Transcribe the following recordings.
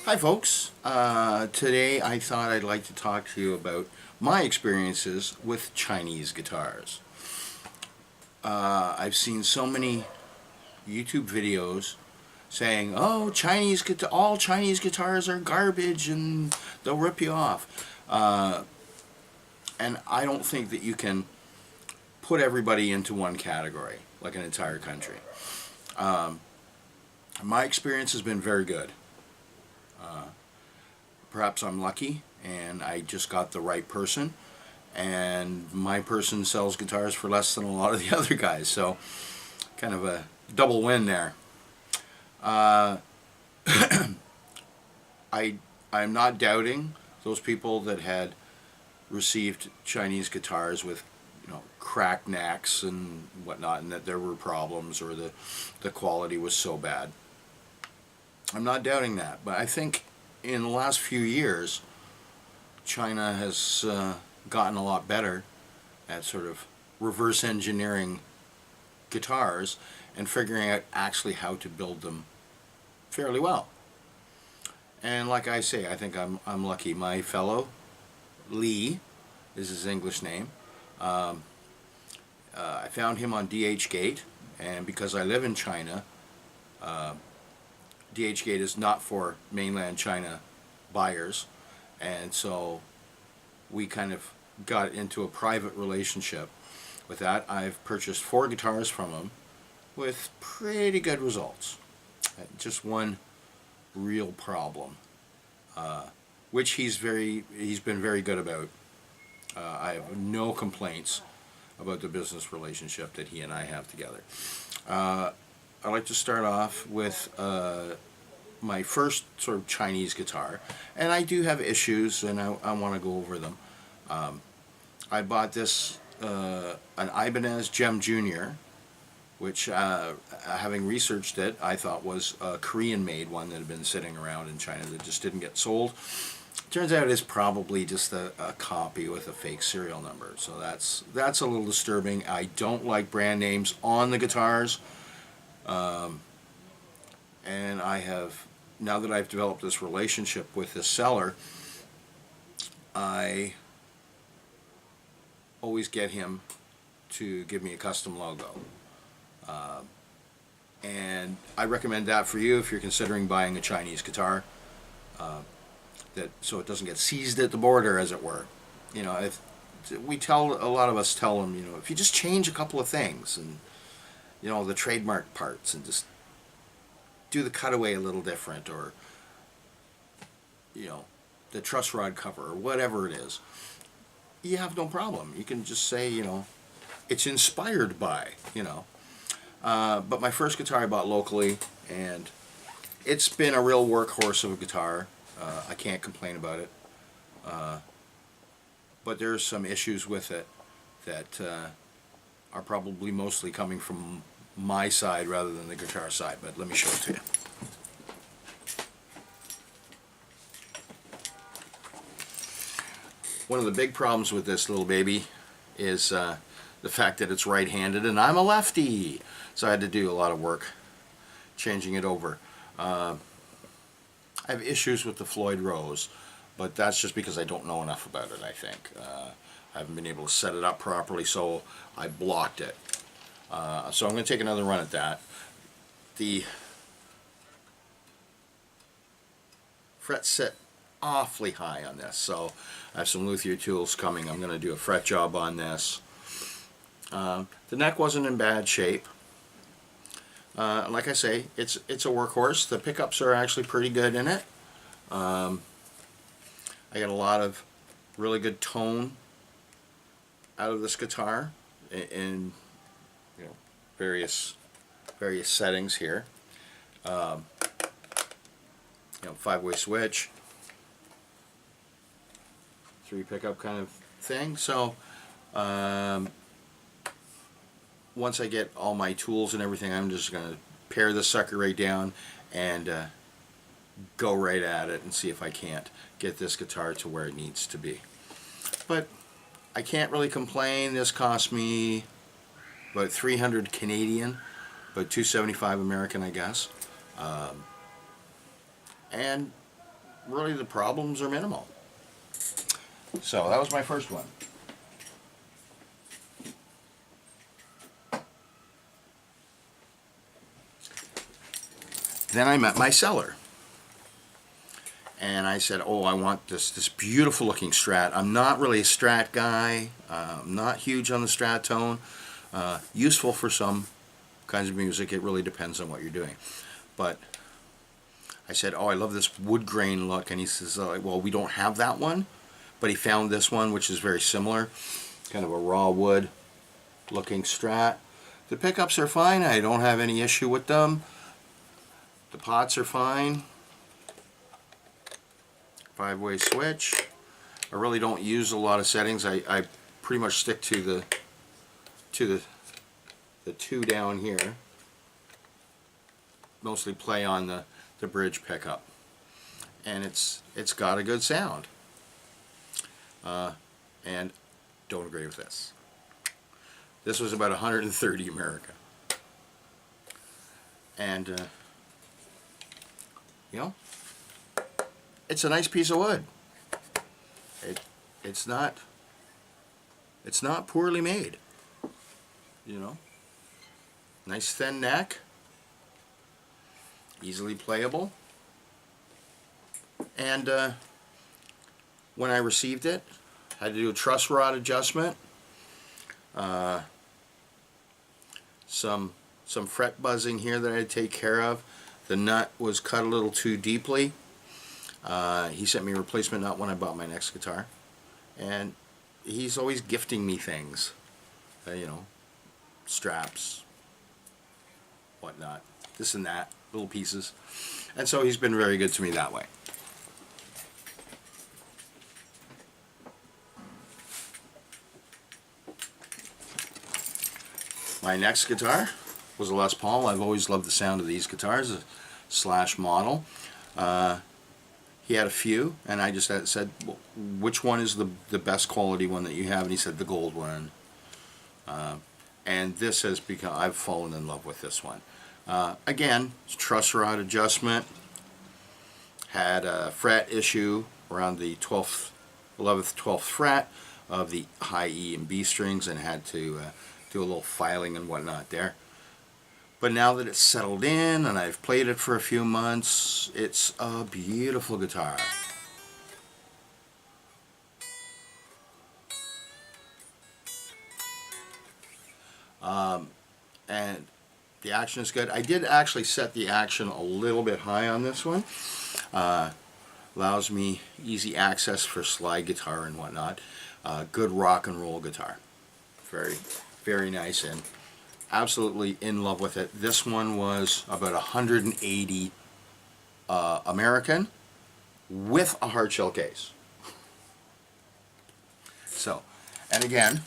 Hi folks, today I thought I'd like to talk to you about my experiences with Chinese guitars. I've seen so many YouTube videos saying, oh, all Chinese guitars are garbage and they'll rip you off. And I don't think that you can put everybody into one category, like an entire country. My experience has been very good. Perhaps I'm lucky and I just got the right person, and my person sells guitars for less than a lot of the other guys, so kind of a double win there. uh, I'm not doubting those people that had received Chinese guitars with cracked necks and whatnot, and that there were problems or the quality was so bad. I'm not doubting that, but I think in the last few years, China has gotten a lot better at sort of reverse engineering guitars and figuring out actually how to build them fairly well. And like I say, I think I'm lucky. My fellow, Lee, is his English name. I found him on DHgate, and because I live in China, DHgate is not for mainland China buyers, and so we kind of got into a private relationship with that. I've purchased 4 guitars from him with pretty good results. Just one real problem, which he's been very good about. I have no complaints about the business relationship that he and I have together. I'd like to start off with my first sort of Chinese guitar, and I do have issues, and I want to go over them. I bought this an Ibanez Gem Junior, which, having researched it, I thought was a Korean-made one that had been sitting around in China that just didn't get sold. Turns out it's probably just a copy with a fake serial number, so that's a little disturbing. I don't like brand names on the guitars, and now that I've developed this relationship with this seller, I always get him to give me a custom logo. And I recommend that for you if you're considering buying a Chinese guitar, so it doesn't get seized at the border, as it were. If a lot of us tell them, if you just change a couple of things and the trademark parts and just do the cutaway a little different, or the truss rod cover or whatever it is, you have no problem. You can just say, it's inspired by, but my first guitar I bought locally, and it's been a real workhorse of a guitar. I can't complain about it, but there's some issues with it that are probably mostly coming from my side rather than the guitar side, but let me show it to you. One of the big problems with this little baby is the fact that it's right-handed, and I'm a lefty, so I had to do a lot of work changing it over. I have issues with the Floyd Rose, but that's just because I don't know enough about it, I think. I haven't been able to set it up properly, so I blocked it. So I'm going to take another run at that. The frets sit awfully high on this, so I have some luthier tools coming. I'm going to do a fret job on this. The neck wasn't in bad shape. Like I say, it's a workhorse. The pickups are actually pretty good in it. I got a lot of really good tone out of this guitar in various settings here. 5-way switch, 3 pickup kind of thing. So once I get all my tools and everything, I'm just going to pare this sucker right down and go right at it and see if I can't get this guitar to where it needs to be. But I can't really complain. This cost me about 300 Canadian, about 275 American, I guess. And really the problems are minimal. So that was my first one. Then I met my seller. And I said, oh, I want this beautiful looking Strat. I'm not really a Strat guy. I'm not huge on the Strat tone. Useful for some kinds of music. It really depends on what you're doing. But I said, oh, I love this wood grain look. And he says, well, we don't have that one. But he found this one, which is very similar. Kind of a raw wood looking Strat. The pickups are fine. I don't have any issue with them. The pots are fine. 5-way switch. I really don't use a lot of settings. I pretty much stick to the two down here. Mostly play on the bridge pickup, and it's got a good sound. And don't agree with this. This was about 130 American, and you know, it's a nice piece of wood. It's not poorly made. You know, nice thin neck, easily playable. And when I received it, I had to do a truss rod adjustment. Some fret buzzing here that I had to take care of. The nut was cut a little too deeply. He sent me a replacement nut when I bought my next guitar, and he's always gifting me things, you know, straps, whatnot, this and that, little pieces, and so he's been very good to me that way. My next guitar was a Les Paul. I've always loved the sound of these guitars, a Slash model. He had a few, and I just said, well, which one is the best quality one that you have? And he said the gold one. And this has become, I've fallen in love with this one. Again, truss rod adjustment. Had a fret issue around the 12th, 11th, 12th fret of the high E and B strings, and had to do a little filing and whatnot there. But now that it's settled in and I've played it for a few months, it's a beautiful guitar. And the action is good. I did actually set the action a little bit high on this one. Allows me easy access for slide guitar and whatnot. Good rock and roll guitar. Very, very nice, and absolutely in love with it. This one was about 180 American with a hard shell case. So, and again,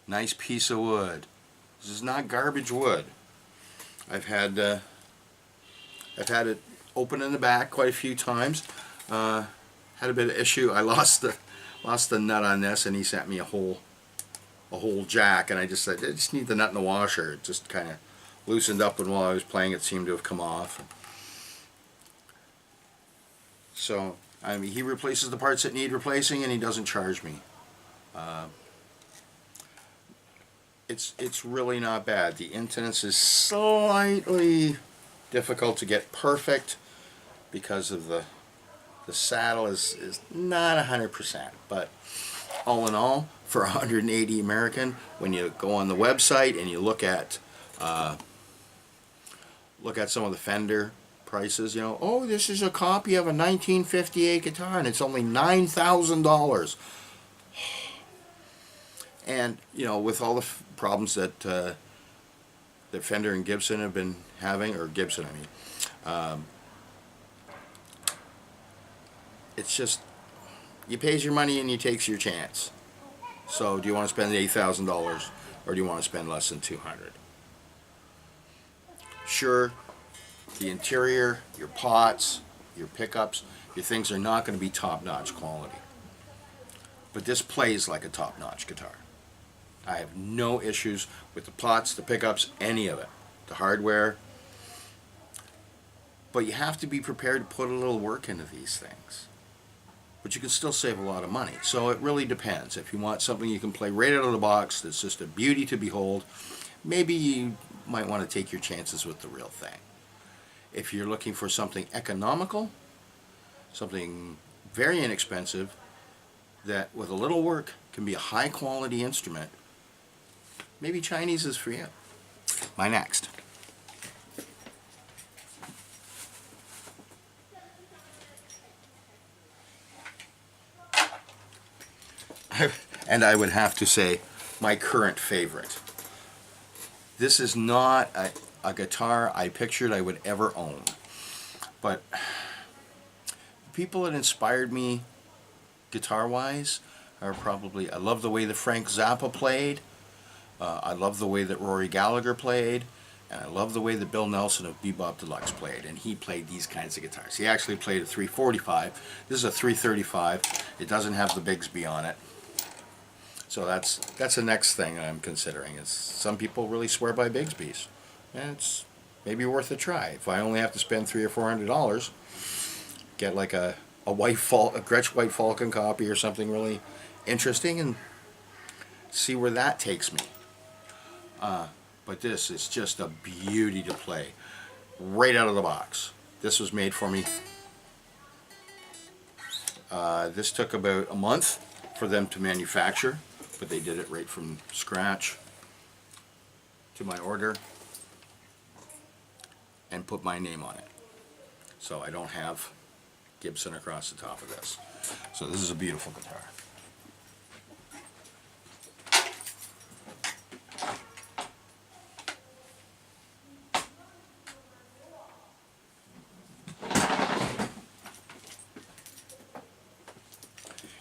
nice piece of wood. This is not garbage wood. I've had it open in the back quite a few times. Had a bit of issue. I lost the nut on this, and he sent me a whole jack, and I just said, I just need the nut in the washer. It just kind of loosened up, and while I was playing it seemed to have come off. So I mean, he replaces the parts that need replacing, and he doesn't charge me. It's really not bad. The intonance is slightly difficult to get perfect because of the saddle is not 100%, but all in all, for 180 American, when you go on the website and you look at some of the Fender prices, you know, oh, this is a copy of a 1958 guitar and it's only $9,000. And you know, with all the problems that Fender and Gibson have been having, or Gibson, I mean, it's just, you pays your money and you takes your chance. So do you want to spend $8,000 or do you want to spend less than $200? Sure, the interior, your pots, your pickups, your things are not going to be top-notch quality. But this plays like a top-notch guitar. I have no issues with the pots, the pickups, any of it. The hardware, But you have to be prepared to put a little work into these things. But you can still save a lot of money. So it really depends. If you want something you can play right out of the box that's just a beauty to behold, maybe you might want to take your chances with the real thing. If you're looking for something economical, something very inexpensive, that with a little work can be a high quality instrument, maybe Chinese is for you. My next. And I would have to say my current favorite. This is not a guitar I pictured I would ever own, but people that inspired me guitar-wise are probably, I love the way that Frank Zappa played, I love the way that Rory Gallagher played, and I love the way that Bill Nelson of Bebop Deluxe played, and he played these kinds of guitars. He actually played a 345. This is a 335. It doesn't have the Bigsby on it. So that's the next thing I'm considering. Is some people really swear by Bigsby's, and it's maybe worth a try. If I only have to spend $300 or $400, get like a Gretsch White Falcon copy or something really interesting, and see where that takes me. But this is just a beauty to play, right out of the box. This was made for me. This took about a month for them to manufacture, but they did it right from scratch to my order and put my name on it. So I don't have Gibson across the top of this. So this is a beautiful guitar.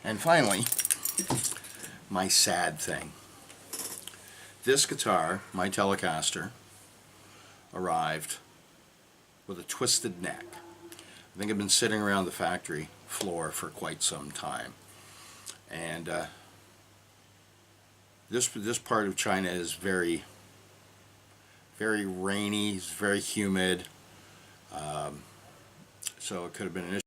And finally, my sad thing. This guitar, my Telecaster, arrived with a twisted neck. I think I've been sitting around the factory floor for quite some time. And this part of China is very, very rainy, it's very humid. So it could have been an